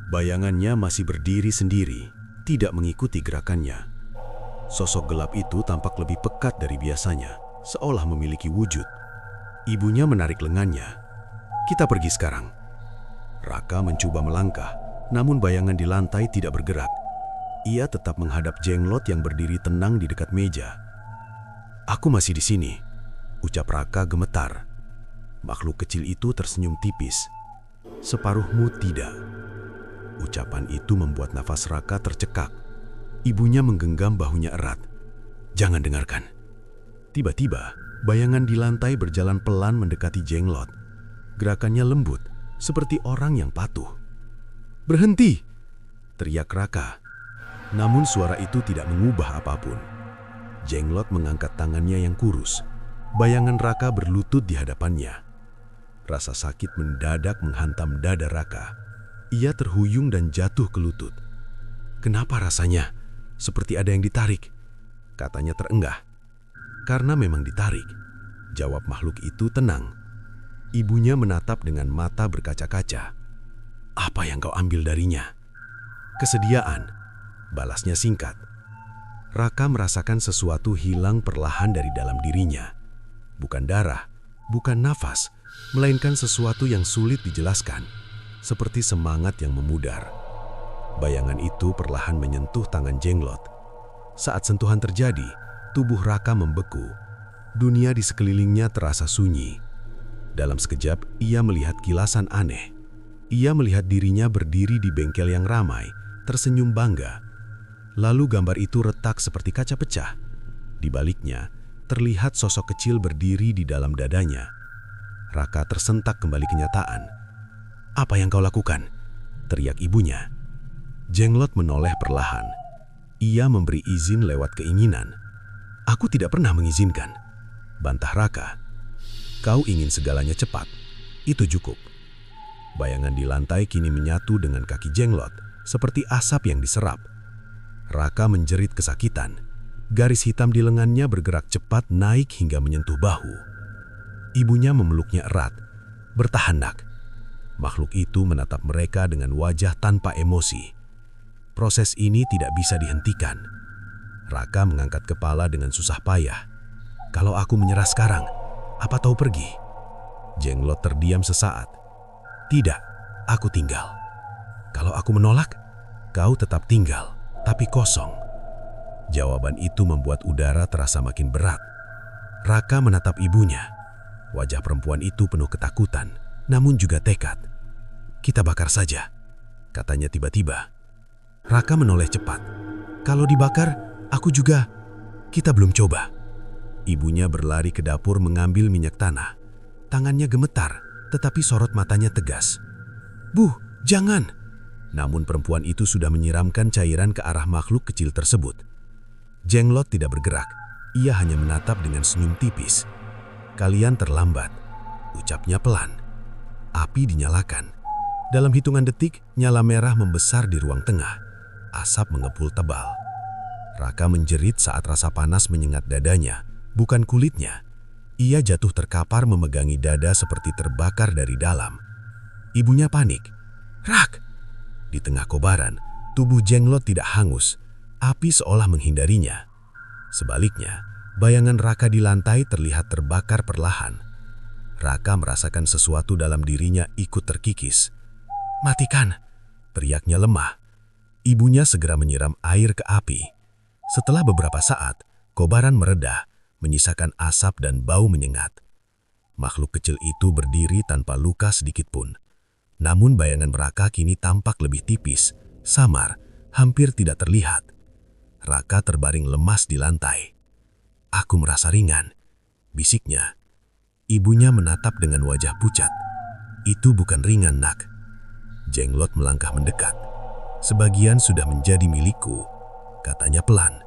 Bayangannya masih berdiri sendiri, tidak mengikuti gerakannya. Sosok gelap itu tampak lebih pekat dari biasanya, seolah memiliki wujud. Ibunya menarik lengannya. Kita pergi sekarang. Raka mencoba melangkah, namun bayangan di lantai tidak bergerak. Ia tetap menghadap Jenglot yang berdiri tenang di dekat meja. Aku masih di sini, ucap Raka gemetar. Makhluk kecil itu tersenyum tipis. Separuhmu tidak. Ucapan itu membuat nafas Raka tercekak. Ibunya menggenggam bahunya erat. Jangan dengarkan. Tiba-tiba, bayangan di lantai berjalan pelan mendekati Jenglot. Gerakannya lembut, seperti orang yang patuh. Berhenti! Teriak Raka. Namun suara itu tidak mengubah apapun. Jenglot mengangkat tangannya yang kurus. Bayangan Raka berlutut di hadapannya. Rasa sakit mendadak menghantam dada Raka. Ia terhuyung dan jatuh ke lutut. Kenapa rasanya? Seperti ada yang ditarik, katanya terenggah. Karena memang ditarik, jawab makhluk itu tenang. Ibunya menatap dengan mata berkaca-kaca. Apa yang kau ambil darinya? Kesediaan, balasnya singkat. Raka merasakan sesuatu hilang perlahan dari dalam dirinya. Bukan darah, bukan nafas, melainkan sesuatu yang sulit dijelaskan, seperti semangat yang memudar. Bayangan itu perlahan menyentuh tangan Jenglot. Saat sentuhan terjadi, tubuh Raka membeku. Dunia di sekelilingnya terasa sunyi. Dalam sekejap, ia melihat kilasan aneh. Ia melihat dirinya berdiri di bengkel yang ramai, tersenyum bangga. Lalu gambar itu retak seperti kaca pecah. Di baliknya, terlihat sosok kecil berdiri di dalam dadanya. Raka tersentak kembali kenyataan. Apa yang kau lakukan? Teriak ibunya. Jenglot menoleh perlahan. Ia memberi izin lewat keinginan. Aku tidak pernah mengizinkan, bantah Raka. Kau ingin segalanya cepat, itu cukup. Bayangan di lantai kini menyatu dengan kaki Jenglot, seperti asap yang diserap. Raka menjerit kesakitan. Garis hitam di lengannya bergerak cepat naik hingga menyentuh bahu. Ibunya memeluknya erat. Bertahan, nak. Makhluk itu menatap mereka dengan wajah tanpa emosi. Proses ini tidak bisa dihentikan. Raka mengangkat kepala dengan susah payah. Kalau aku menyerah sekarang, apa tahu pergi? Jenglot terdiam sesaat. Tidak, aku tinggal. Kalau aku menolak, kau tetap tinggal, tapi kosong. Jawaban itu membuat udara terasa makin berat. Raka menatap ibunya. Wajah perempuan itu penuh ketakutan, namun juga tekad. Kita bakar saja, katanya tiba-tiba. Raka menoleh cepat. Kalau dibakar, aku juga. Kita belum coba. Ibunya berlari ke dapur mengambil minyak tanah. Tangannya gemetar, tetapi sorot matanya tegas. Bu, jangan. Namun perempuan itu sudah menyiramkan cairan ke arah makhluk kecil tersebut. Jenglot tidak bergerak. Ia hanya menatap dengan senyum tipis. Kalian terlambat, ucapnya pelan. Api dinyalakan. Dalam hitungan detik, nyala merah membesar di ruang tengah. Asap mengepul tebal. Raka menjerit saat rasa panas menyengat dadanya, bukan kulitnya. Ia jatuh terkapar memegangi dada seperti terbakar dari dalam. Ibunya panik. Rak! Di tengah kobaran, tubuh Jenglot tidak hangus. Api seolah menghindarinya. Sebaliknya, bayangan Raka di lantai terlihat terbakar perlahan. Raka merasakan sesuatu dalam dirinya ikut terkikis. Matikan! Teriaknya lemah. Ibunya segera menyiram air ke api. Setelah beberapa saat, kobaran meredah, menyisakan asap dan bau menyengat. Makhluk kecil itu berdiri tanpa luka sedikit pun. Namun bayangan Raka kini tampak lebih tipis, samar, hampir tidak terlihat. Raka terbaring lemas di lantai. "Aku merasa ringan," bisiknya. Ibunya menatap dengan wajah pucat. "Itu bukan ringan, Nak." Jenglot melangkah mendekat. "Sebagian sudah menjadi milikku," katanya pelan.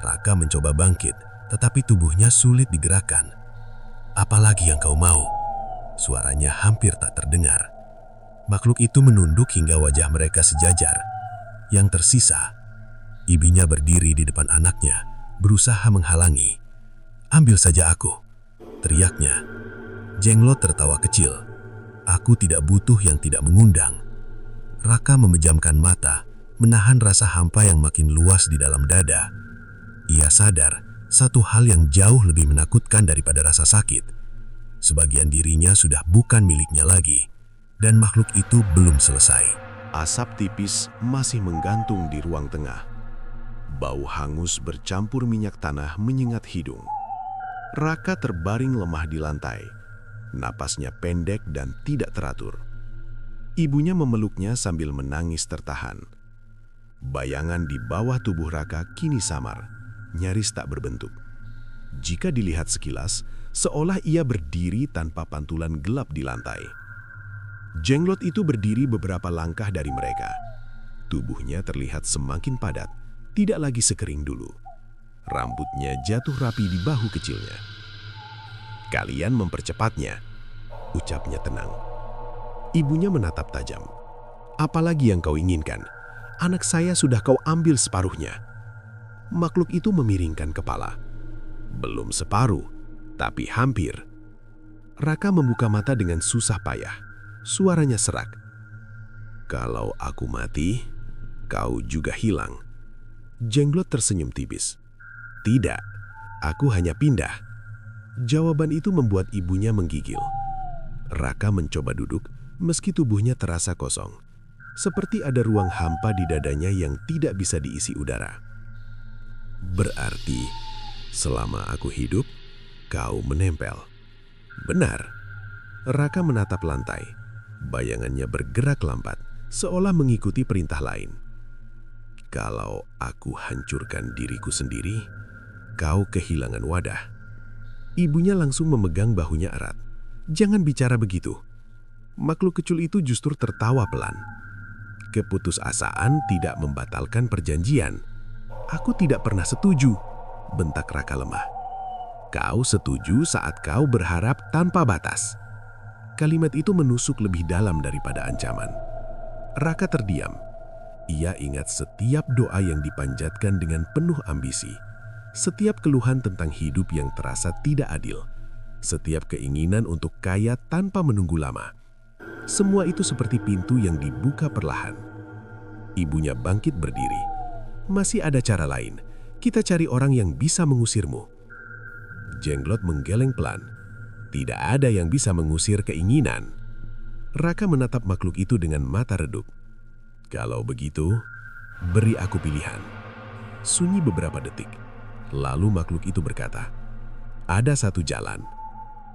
Raka mencoba bangkit, tetapi tubuhnya sulit digerakkan. "Apalagi yang kau mau?" Suaranya hampir tak terdengar. Makhluk itu menunduk hingga wajah mereka sejajar. Yang tersisa, ibunya berdiri di depan anaknya, berusaha menghalangi. "Ambil saja aku," teriaknya. Jenglot tertawa kecil. "Aku tidak butuh yang tidak mengundang." Raka memejamkan mata, menahan rasa hampa yang makin luas di dalam dada. Ia sadar satu hal yang jauh lebih menakutkan daripada rasa sakit. Sebagian dirinya sudah bukan miliknya lagi, dan makhluk itu belum selesai. Asap tipis masih menggantung di ruang tengah. Bau hangus bercampur minyak tanah menyengat hidung. Raka terbaring lemah di lantai. Napasnya pendek dan tidak teratur. Ibunya memeluknya sambil menangis tertahan. Bayangan di bawah tubuh Raka kini samar, nyaris tak berbentuk. Jika dilihat sekilas, seolah ia berdiri tanpa pantulan gelap di lantai. Jenglot itu berdiri beberapa langkah dari mereka. Tubuhnya terlihat semakin padat, tidak lagi sekering dulu. Rambutnya jatuh rapi di bahu kecilnya. "Kalian mempercepatnya," ucapnya tenang. Ibunya menatap tajam. "Apalagi yang kau inginkan? Anak saya sudah kau ambil separuhnya." Makhluk itu memiringkan kepala. "Belum separuh, tapi hampir." Raka membuka mata dengan susah payah. Suaranya serak. "Kalau aku mati, kau juga hilang." Jenglot tersenyum tipis. "Tidak, aku hanya pindah." Jawaban itu membuat ibunya menggigil. Raka mencoba duduk, meski tubuhnya terasa kosong. Seperti ada ruang hampa di dadanya yang tidak bisa diisi udara. "Berarti, selama aku hidup, kau menempel." "Benar." Raka menatap lantai. Bayangannya bergerak lambat, seolah mengikuti perintah lain. "Kalau aku hancurkan diriku sendiri, kau kehilangan wadah." Ibunya langsung memegang bahunya erat. "Jangan bicara begitu." Makhluk kecil itu justru tertawa pelan. "Keputusasaan tidak membatalkan perjanjian." "Aku tidak pernah setuju," bentak Raka lemah. "Kau setuju saat kau berharap tanpa batas." Kalimat itu menusuk lebih dalam daripada ancaman. Raka terdiam. Ia ingat setiap doa yang dipanjatkan dengan penuh ambisi. Setiap keluhan tentang hidup yang terasa tidak adil. Setiap keinginan untuk kaya tanpa menunggu lama. Semua itu seperti pintu yang dibuka perlahan. Ibunya bangkit berdiri. "Masih ada cara lain. Kita cari orang yang bisa mengusirmu." Jenglot menggeleng pelan. "Tidak ada yang bisa mengusir keinginan." Raka menatap makhluk itu dengan mata redup. "Kalau begitu, beri aku pilihan." Sunyi beberapa detik. Lalu makhluk itu berkata, "Ada satu jalan."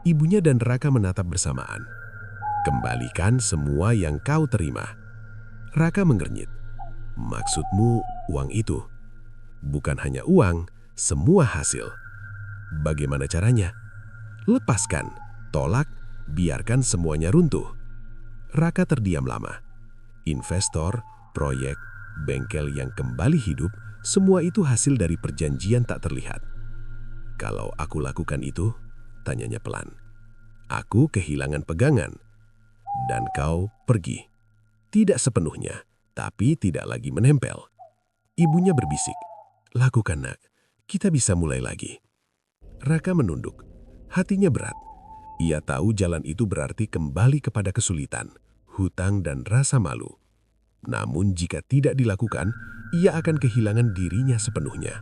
Ibunya dan Raka menatap bersamaan. "Kembalikan semua yang kau terima." Raka mengernyit. "Maksudmu uang itu?" "Bukan hanya uang, semua hasil." "Bagaimana caranya?" "Lepaskan, tolak, biarkan semuanya runtuh." Raka terdiam lama. Investor, proyek, bengkel yang kembali hidup, semua itu hasil dari perjanjian tak terlihat. "Kalau aku lakukan itu," tanyanya pelan, "aku kehilangan pegangan. Dan kau pergi. Tidak sepenuhnya, tapi tidak lagi menempel." Ibunya berbisik, "Lakukan, Nak. Kita bisa mulai lagi." Raka menunduk. Hatinya berat. Ia tahu jalan itu berarti kembali kepada kesulitan, hutang dan rasa malu. Namun jika tidak dilakukan, ia akan kehilangan dirinya sepenuhnya.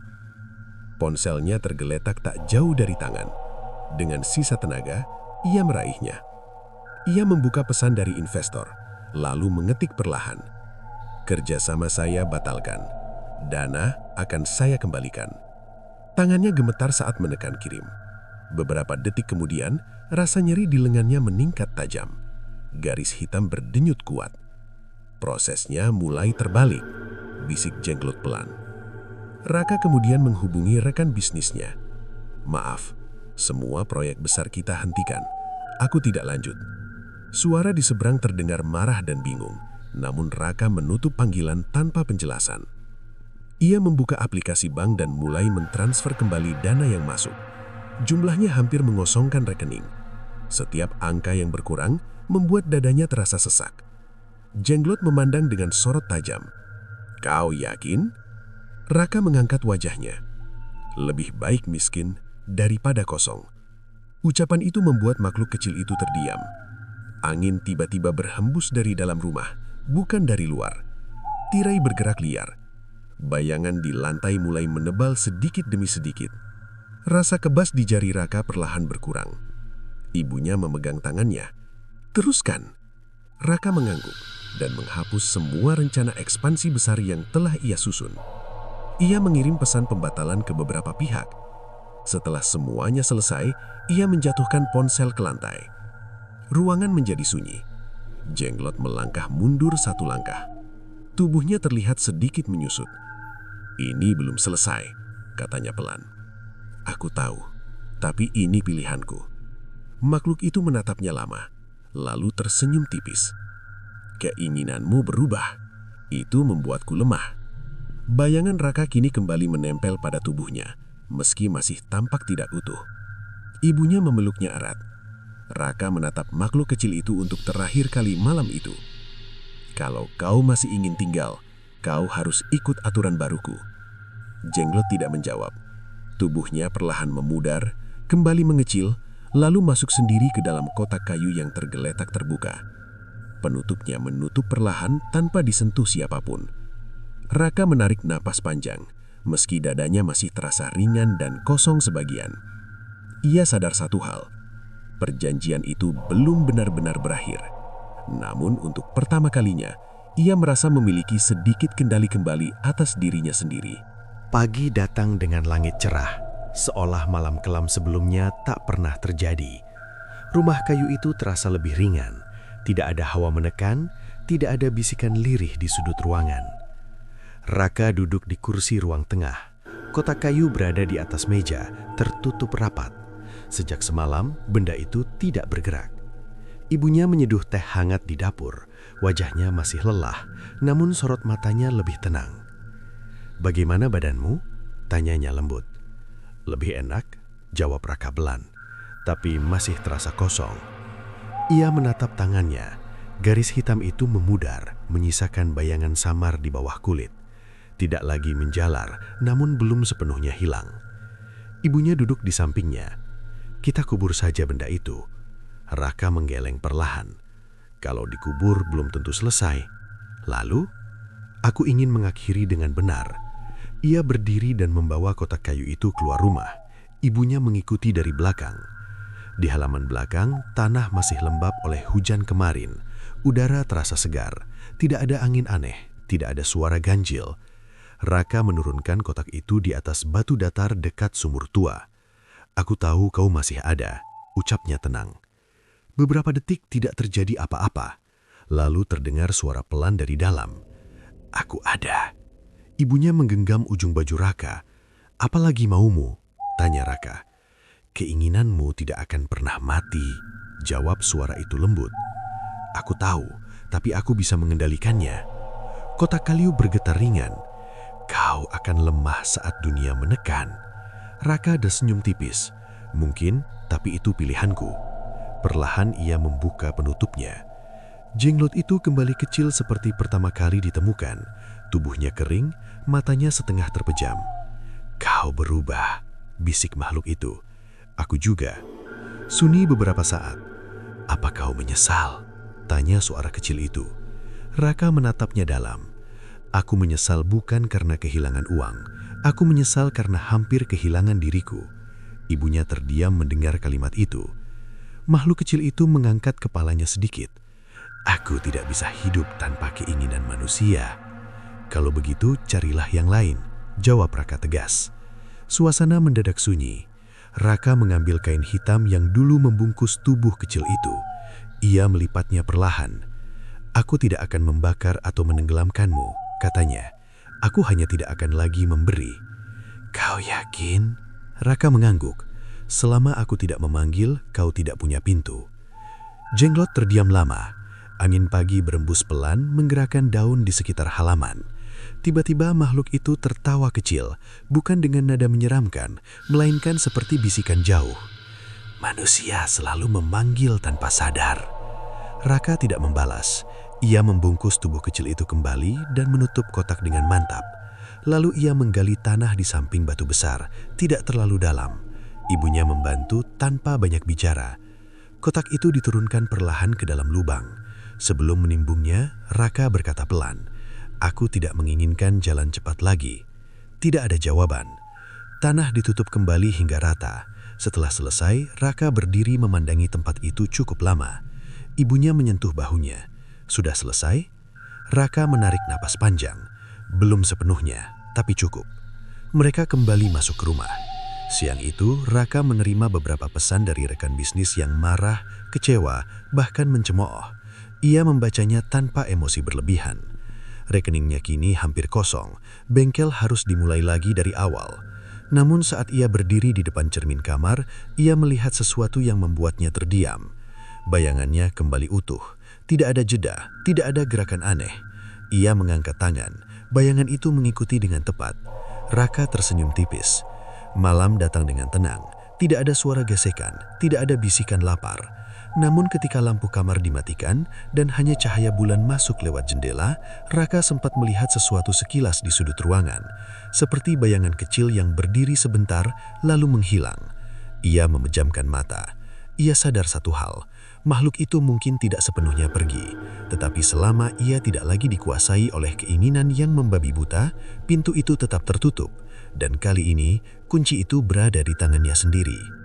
Ponselnya tergeletak tak jauh dari tangan. Dengan sisa tenaga, ia meraihnya. Ia membuka pesan dari investor, lalu mengetik perlahan. "Kerjasama saya batalkan. Dana akan saya kembalikan." Tangannya gemetar saat menekan kirim. Beberapa detik kemudian, rasa nyeri di lengannya meningkat tajam. Garis hitam berdenyut kuat. Prosesnya mulai terbalik, bisik Jenglot pelan. Raka kemudian menghubungi rekan bisnisnya. Maaf, semua proyek besar kita hentikan. Aku tidak lanjut. Suara di seberang terdengar marah dan bingung, namun Raka menutup panggilan tanpa penjelasan. Ia membuka aplikasi bank dan mulai mentransfer kembali dana yang masuk. Jumlahnya hampir mengosongkan rekening. Setiap angka yang berkurang membuat dadanya terasa sesak. Jenglot memandang dengan sorot tajam. Kau yakin? Raka mengangkat wajahnya. Lebih baik miskin daripada kosong. Ucapan itu membuat makhluk kecil itu terdiam. Angin tiba-tiba berhembus dari dalam rumah, bukan dari luar. Tirai bergerak liar. Bayangan di lantai mulai menebal sedikit demi sedikit. Rasa kebas di jari Raka perlahan berkurang. Ibunya memegang tangannya. Teruskan. Raka mengangguk dan menghapus semua rencana ekspansi besar yang telah ia susun. Ia mengirim pesan pembatalan ke beberapa pihak. Setelah semuanya selesai, ia menjatuhkan ponsel ke lantai. Ruangan menjadi sunyi. Jenglot melangkah mundur satu langkah. Tubuhnya terlihat sedikit menyusut. Ini belum selesai, katanya pelan. Aku tahu, tapi ini pilihanku. Makhluk itu menatapnya lama, lalu tersenyum tipis. Keinginanmu berubah, itu membuatku lemah. Bayangan Raka kini kembali menempel pada tubuhnya, meski masih tampak tidak utuh. Ibunya memeluknya erat. Raka menatap makhluk kecil itu untuk terakhir kali malam itu. Kalau kau masih ingin tinggal, kau harus ikut aturan baruku. Jenglot tidak menjawab. Tubuhnya perlahan memudar, kembali mengecil, lalu masuk sendiri ke dalam kotak kayu yang tergeletak terbuka. Penutupnya menutup perlahan tanpa disentuh siapapun. Raka menarik napas panjang, meski dadanya masih terasa ringan dan kosong sebagian. Ia sadar satu hal, perjanjian itu belum benar-benar berakhir. Namun untuk pertama kalinya, ia merasa memiliki sedikit kendali kembali atas dirinya sendiri. Pagi datang dengan langit cerah, seolah malam kelam sebelumnya tak pernah terjadi. Rumah kayu itu terasa lebih ringan, tidak ada hawa menekan, tidak ada bisikan lirih di sudut ruangan. Raka duduk di kursi ruang tengah. Kotak kayu berada di atas meja, tertutup rapat. Sejak semalam, benda itu tidak bergerak. Ibunya menyeduh teh hangat di dapur. Wajahnya masih lelah, namun sorot matanya lebih tenang. "Bagaimana badanmu?" tanyanya lembut. "Lebih enak," jawab Raka belan, tapi masih terasa kosong. Ia menatap tangannya. Garis hitam itu memudar, menyisakan bayangan samar di bawah kulit. Tidak lagi menjalar, namun belum sepenuhnya hilang. Ibunya duduk di sampingnya. "Kita kubur saja benda itu." Raka menggeleng perlahan. "Kalau dikubur belum tentu selesai. Lalu, aku ingin mengakhiri dengan benar." Ia berdiri dan membawa kotak kayu itu keluar rumah. Ibunya mengikuti dari belakang. Di halaman belakang, tanah masih lembab oleh hujan kemarin. Udara terasa segar. Tidak ada angin aneh, tidak ada suara ganjil. Raka menurunkan kotak itu di atas batu datar dekat sumur tua. "Aku tahu kau masih ada," ucapnya tenang. Beberapa detik tidak terjadi apa-apa. Lalu terdengar suara pelan dari dalam. "Aku ada." Ibunya menggenggam ujung baju Raka. "Apa lagi maumu?" tanya Raka. "Keinginanmu tidak akan pernah mati," jawab suara itu lembut. "Aku tahu, tapi aku bisa mengendalikannya." Kotak kayu bergetar ringan. "Kau akan lemah saat dunia menekan." Raka ada senyum tipis. "Mungkin, tapi itu pilihanku." Perlahan ia membuka penutupnya. Jenglot itu kembali kecil seperti pertama kali ditemukan. Tubuhnya kering, matanya setengah terpejam. "Kau berubah," bisik makhluk itu. "Aku juga." Sunyi beberapa saat. "Apa kau menyesal?" tanya suara kecil itu. Raka menatapnya dalam. "Aku menyesal bukan karena kehilangan uang. Aku menyesal karena hampir kehilangan diriku." Ibunya terdiam mendengar kalimat itu. Makhluk kecil itu mengangkat kepalanya sedikit. "Aku tidak bisa hidup tanpa keinginan manusia." "Kalau begitu, carilah yang lain," jawab Raka tegas. Suasana mendadak sunyi. Raka mengambil kain hitam yang dulu membungkus tubuh kecil itu. Ia melipatnya perlahan. "Aku tidak akan membakar atau menenggelamkanmu," katanya. "Aku hanya tidak akan lagi memberi." "Kau yakin?" Raka mengangguk. "Selama aku tidak memanggil, kau tidak punya pintu." Jenglot terdiam lama. Angin pagi berembus pelan menggerakkan daun di sekitar halaman. Tiba-tiba makhluk itu tertawa kecil, bukan dengan nada menyeramkan, melainkan seperti bisikan jauh. "Manusia selalu memanggil tanpa sadar." Raka tidak membalas. Ia membungkus tubuh kecil itu kembali dan menutup kotak dengan mantap. Lalu ia menggali tanah di samping batu besar, tidak terlalu dalam. Ibunya membantu tanpa banyak bicara. Kotak itu diturunkan perlahan ke dalam lubang. Sebelum menimbungnya, Raka berkata pelan, "Aku tidak menginginkan jalan cepat lagi." Tidak ada jawaban. Tanah ditutup kembali hingga rata. Setelah selesai, Raka berdiri memandangi tempat itu cukup lama. Ibunya menyentuh bahunya. "Sudah selesai?" Raka menarik napas panjang. Belum sepenuhnya, tapi cukup. Mereka kembali masuk ke rumah. Siang itu, Raka menerima beberapa pesan dari rekan bisnis yang marah, kecewa, bahkan mencemooh. Ia membacanya tanpa emosi berlebihan. Rekeningnya kini hampir kosong, bengkel harus dimulai lagi dari awal. Namun saat ia berdiri di depan cermin kamar, ia melihat sesuatu yang membuatnya terdiam. Bayangannya kembali utuh, tidak ada jeda, tidak ada gerakan aneh. Ia mengangkat tangan, bayangan itu mengikuti dengan tepat. Raka tersenyum tipis. Malam datang dengan tenang, tidak ada suara gesekan, tidak ada bisikan lapar. Namun ketika lampu kamar dimatikan dan hanya cahaya bulan masuk lewat jendela, Raka sempat melihat sesuatu sekilas di sudut ruangan, seperti bayangan kecil yang berdiri sebentar lalu menghilang. Ia memejamkan mata. Ia sadar satu hal, makhluk itu mungkin tidak sepenuhnya pergi, tetapi selama ia tidak lagi dikuasai oleh keinginan yang membabi buta, pintu itu tetap tertutup, dan kali ini kunci itu berada di tangannya sendiri.